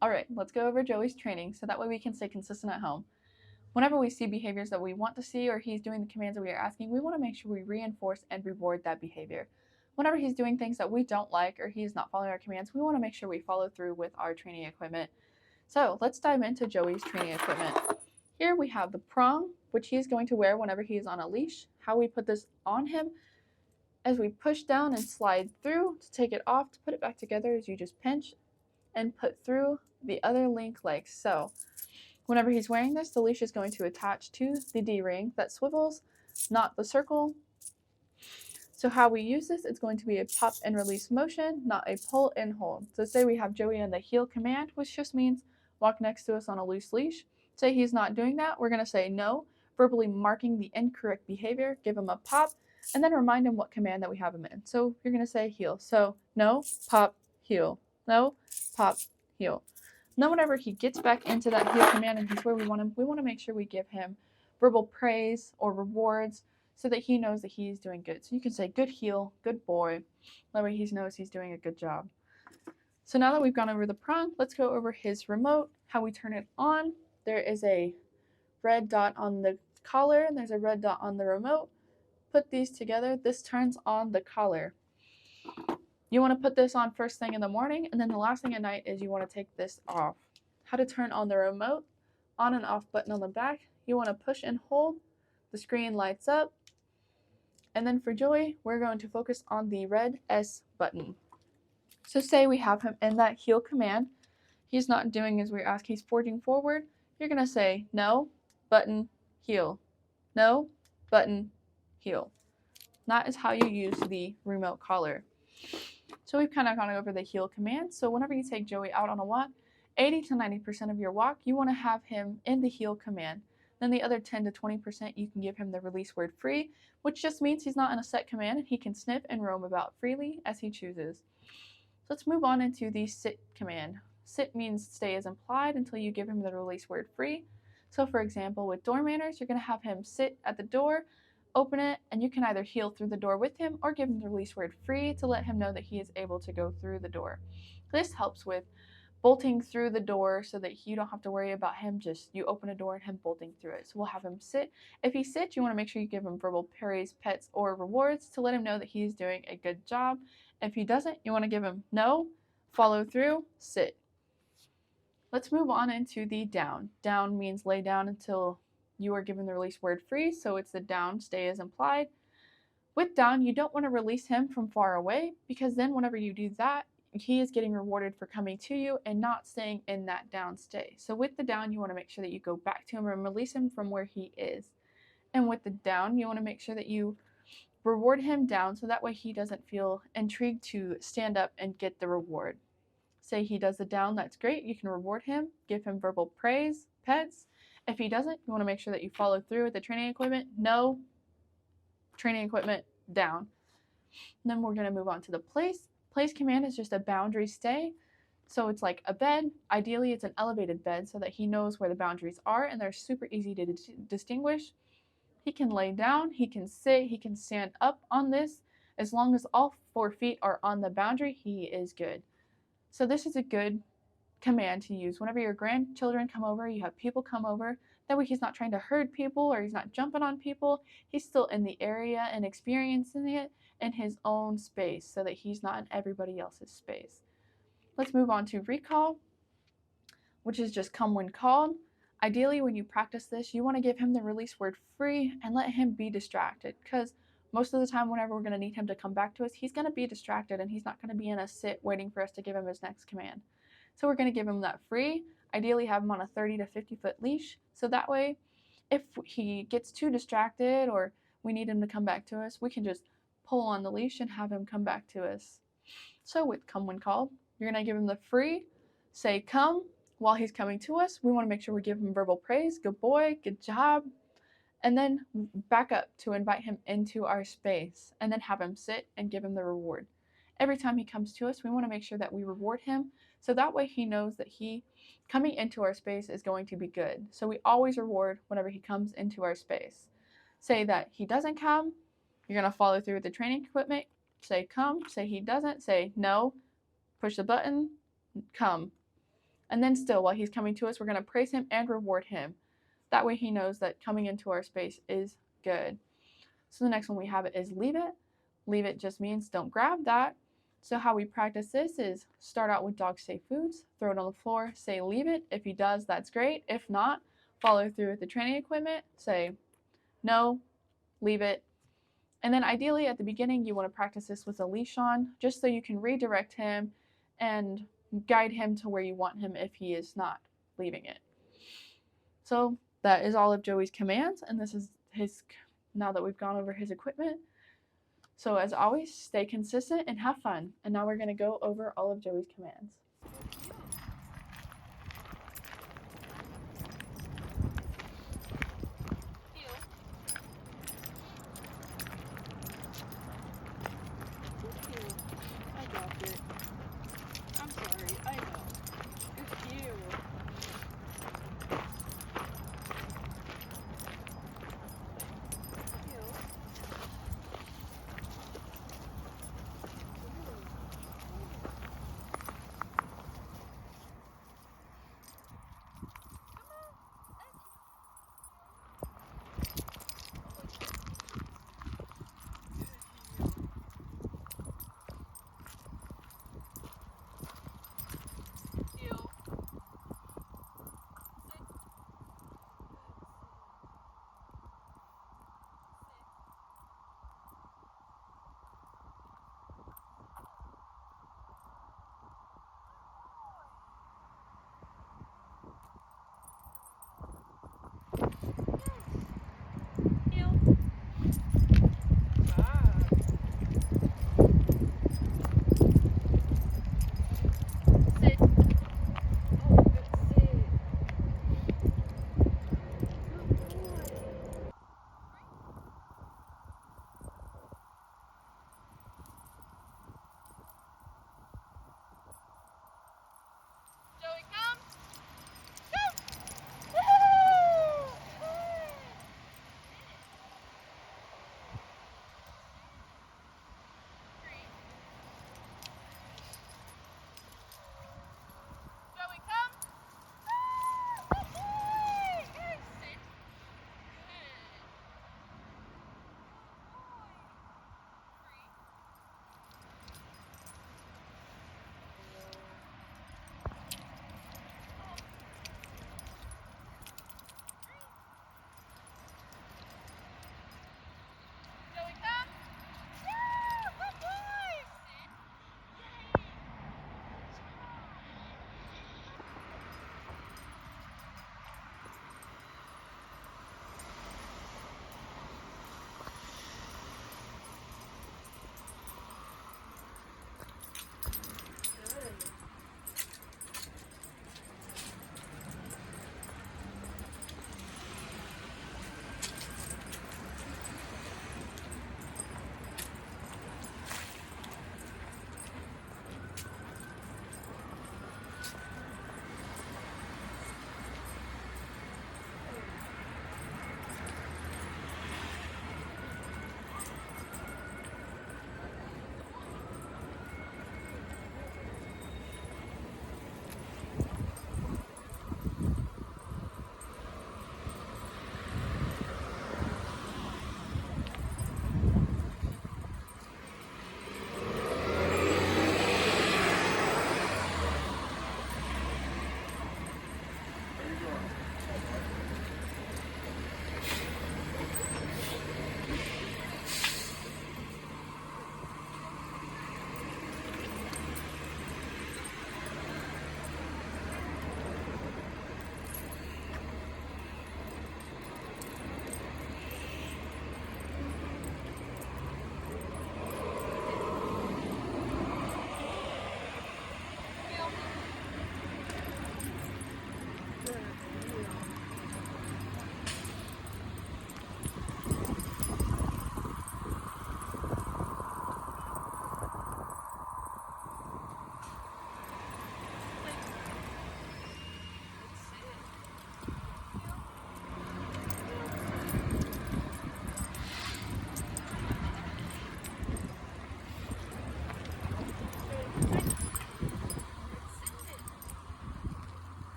All right, let's go over Joey's training so that way we can stay consistent at home. Whenever we see behaviors that we want to see or he's doing the commands that we are asking, we want to make sure we reinforce and reward that behavior. Whenever he's doing things that we don't like or he's not following our commands, we want to make sure we follow through with our training equipment. So let's dive into Joey's training equipment. Here we have the prong, which he's going to wear whenever he is on a leash. How we put this on him, as we push down and slide through to take it off, to put it back together, is you just pinch and put through the other link like so. Whenever he's wearing this, the leash is going to attach to the D-ring that swivels, not the circle. So how we use this, it's going to be a pop and release motion, not a pull and hold. So say we have Joey in the heel command, which just means walk next to us on a loose leash. Say he's not doing that, we're going to say no, verbally marking the incorrect behavior, give him a pop, and then remind him what command that we have him in. So you're going to say heel. So no, pop, heel. No, pop, heel. Then whenever he gets back into that heel command and he's where we want him, we want to make sure we give him verbal praise or rewards so that he knows that he's doing good. So you can say good heel, good boy. That way he knows he's doing a good job. So now that we've gone over the prong, let's go over his remote, how we turn it on. There is a red dot on the collar and there's a red dot on the remote. Put these together. This turns on the collar. You want to put this on first thing in the morning, and then the last thing at night is you want to take this off. How to turn on the remote, on and off button on the back. You want to push and hold. The screen lights up. And then for Joey, we're going to focus on the red S button. So say we have him in that heel command. He's not doing as we ask, he's forging forward. You're going to say no, button, heel. No, button, heel. That is how you use the remote collar. So we've kind of gone over the heel command. So whenever you take Joey out on a walk, 80 to 90% of your walk, you want to have him in the heel command. Then the other 10 to 20%, you can give him the release word free, which just means he's not in a set command and he can sniff and roam about freely as he chooses. So let's move on into the sit command. Sit means stay as implied until you give him the release word free. So for example, with door manners, you're going to have him sit at the door, open it, and you can either heel through the door with him or give him the release word free to let him know that he is able to go through the door. This helps with bolting through the door so that you don't have to worry about him, just you open a door and him bolting through it. So we'll have him sit. If he sits, you want to make sure you give him verbal praise, pets, or rewards to let him know that he's doing a good job. If he doesn't, you want to give him no, follow through, sit. Let's move on into the down. Down means lay down until you are given the release word free, so it's the down, stay as implied. With down, you don't want to release him from far away because then whenever you do that, he is getting rewarded for coming to you and not staying in that down stay. So with the down, you want to make sure that you go back to him and release him from where he is. And with the down, you want to make sure that you reward him down so that way he doesn't feel intrigued to stand up and get the reward. Say he does the down, that's great. You can reward him, give him verbal praise, pets. If he doesn't, you want to make sure that you follow through with the training equipment. No, training equipment, down. And then we're going to move on to the place. Place command is just a boundary stay. So it's like a bed. Ideally, it's an elevated bed so that he knows where the boundaries are and they're super easy to distinguish. He can lay down, he can sit, he can stand up on this. As long as all 4 feet are on the boundary, he is good. So this is a good command to use whenever your grandchildren come over, you have people come over. That way he's not trying to herd people or he's not jumping on people. He's still in the area and experiencing it in his own space so that he's not in everybody else's space. Let's move on to recall, which is just come when called. Ideally, when you practice this, you want to give him the release word free and let him be distracted because most of the time whenever we're going to need him to come back to us, he's going to be distracted and he's not going to be in a sit waiting for us to give him his next command. So we're going to give him that free, ideally have him on a 30 to 50 foot leash. So that way, if he gets too distracted or we need him to come back to us, we can just pull on the leash and have him come back to us. So with come when called, you're going to give him the free, say come while he's coming to us. We want to make sure we give him verbal praise, good boy, good job, and then back up to invite him into our space and then have him sit and give him the reward. Every time he comes to us, we want to make sure that we reward him so that way he knows that he coming into our space is going to be good. So we always reward whenever he comes into our space. Say that he doesn't come, you're going to follow through with the training equipment. Say come, say he doesn't, say no, push the button, come. And then still, while he's coming to us, we're going to praise him and reward him. That way he knows that coming into our space is good. So the next one we have is leave it. Leave it just means don't grab that. So how we practice this is start out with dog safe foods, throw it on the floor, say leave it. If he does, that's great. If not, follow through with the training equipment, say no, leave it. And then ideally at the beginning, you want to practice this with a leash on, just so you can redirect him and guide him to where you want him if he is not leaving it. So that is all of Joey's commands, and this is his, now that we've gone over his equipment. So as always, stay consistent and have fun. And now we're going to go over all of Joey's commands. I dropped it. I'm sorry. I know. It's you.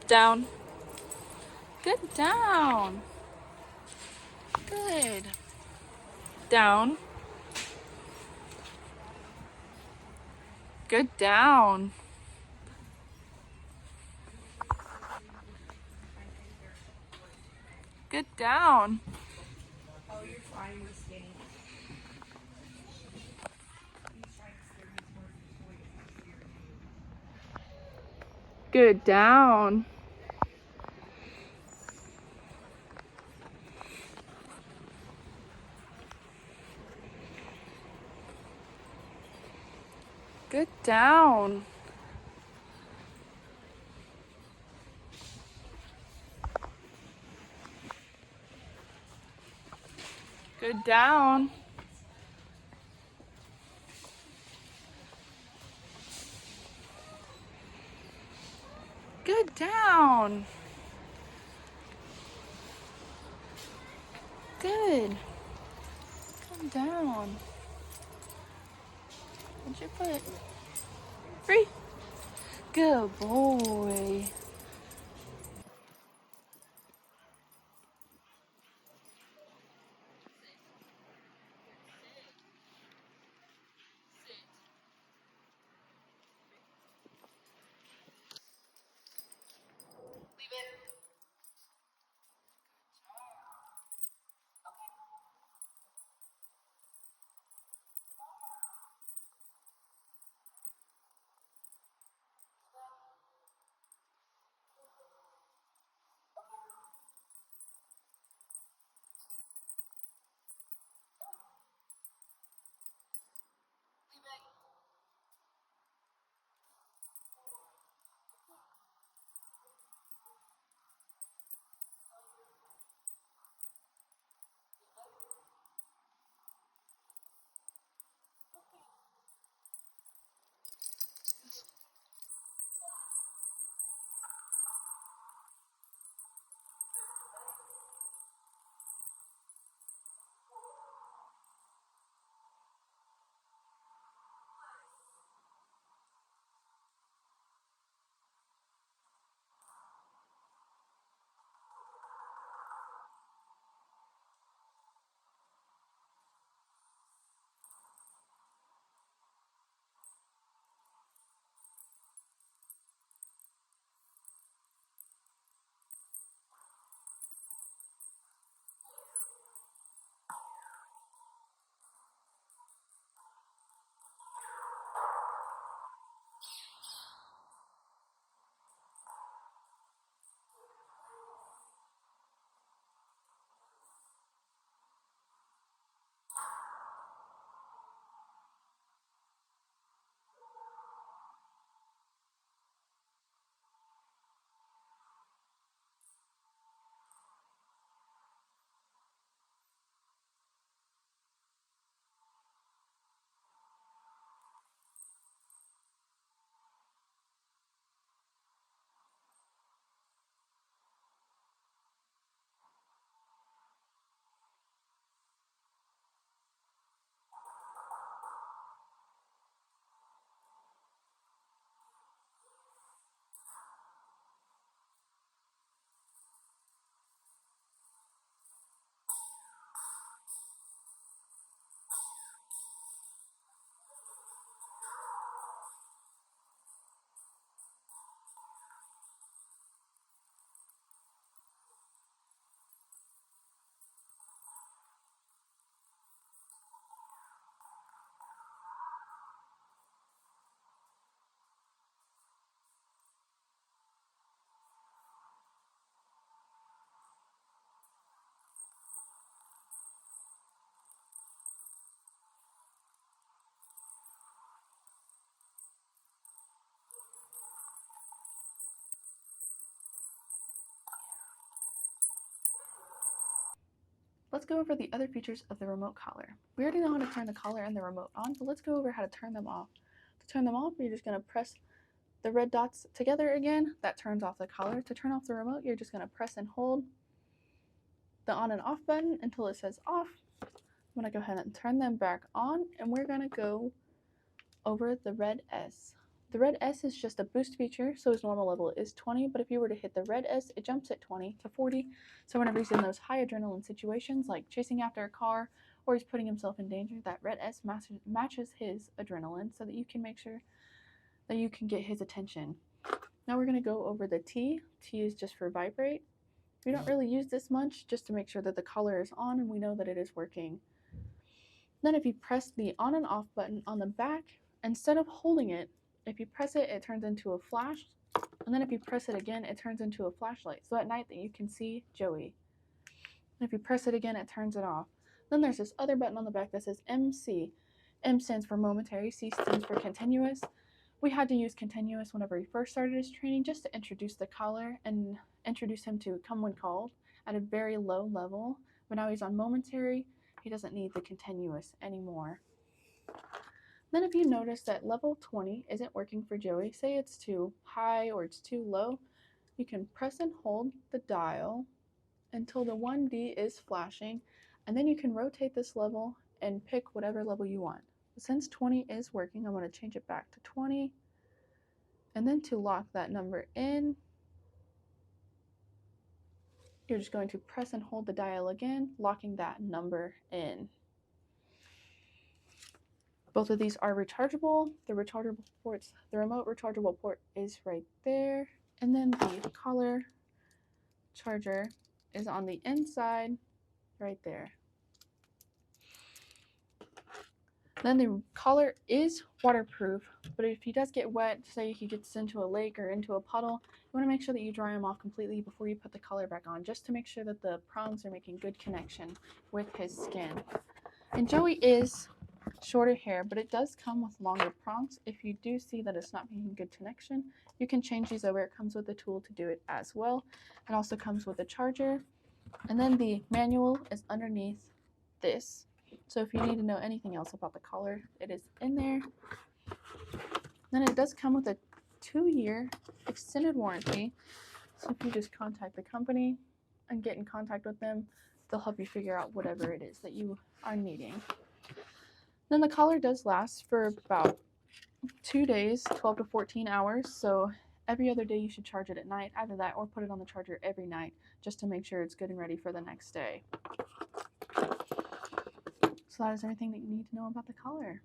Down. Good. Down. Good. Down. Good. Down. Good. Down. Oh, you're fine with skinny. Good. Down. Good. Down. Good. Down. Good. Down. Good. Come down. What'd you put? Free. Good boy. Let's go over the other features of the remote collar. We already know how to turn the collar and the remote on, but let's go over how to turn them off. To turn them off, you're just going to press the red dots together again. That turns off the collar. To turn off the remote, you're just going to press and hold the on and off button until it says off. I'm going to go ahead and turn them back on, and we're going to go over the red S. The red S is just a boost feature, so his normal level is 20, but if you were to hit the red S, it jumps at 20 to 40. So whenever he's in those high adrenaline situations, like chasing after a car or he's putting himself in danger, that red S matches his adrenaline so that you can make sure that you can get his attention. Now we're going to go over the T. T is just for vibrate. We don't really use this much, just to make sure that the collar is on and we know that it is working. Then if you press the on and off button on the back, instead of holding it, if you press it, it turns into a flash. And then if you press it again, it turns into a flashlight. So at night that you can see Joey. And if you press it again, it turns it off. Then there's this other button on the back that says MC. M stands for momentary, C stands for continuous. We had to use continuous whenever he first started his training just to introduce the collar and introduce him to come when called at a very low level. But now he's on momentary, he doesn't need the continuous anymore. Then if you notice that level 20 isn't working for Joey, say it's too high or it's too low, you can press and hold the dial until the 1D is flashing, and then you can rotate this level and pick whatever level you want. Since 20 is working, I'm going to change it back to 20, and then to lock that number in, you're just going to press and hold the dial again, locking that number in. Both of these are rechargeable. The remote rechargeable port is right there, and then the collar charger is on the inside right there. Then the collar is waterproof, but if he does get wet, say he gets into a lake or into a puddle, you want to make sure that you dry him off completely before you put the collar back on, just to make sure that the prongs are making good connection with his skin. And Joey is shorter hair, but it does come with longer prongs. If you do see that it's not making good connection, you can change these over. It comes with a tool to do it as well. It also comes with a charger. And then the manual is underneath this. So if you need to know anything else about the collar, it is in there. Then it does come with a 2-year extended warranty. So if you just contact the company and get in contact with them, they'll help you figure out whatever it is that you are needing. Then the collar does last for about 2 days, 12 to 14 hours. So every other day you should charge it at night, either that or put it on the charger every night just to make sure it's good and ready for the next day. So that is everything that you need to know about the collar.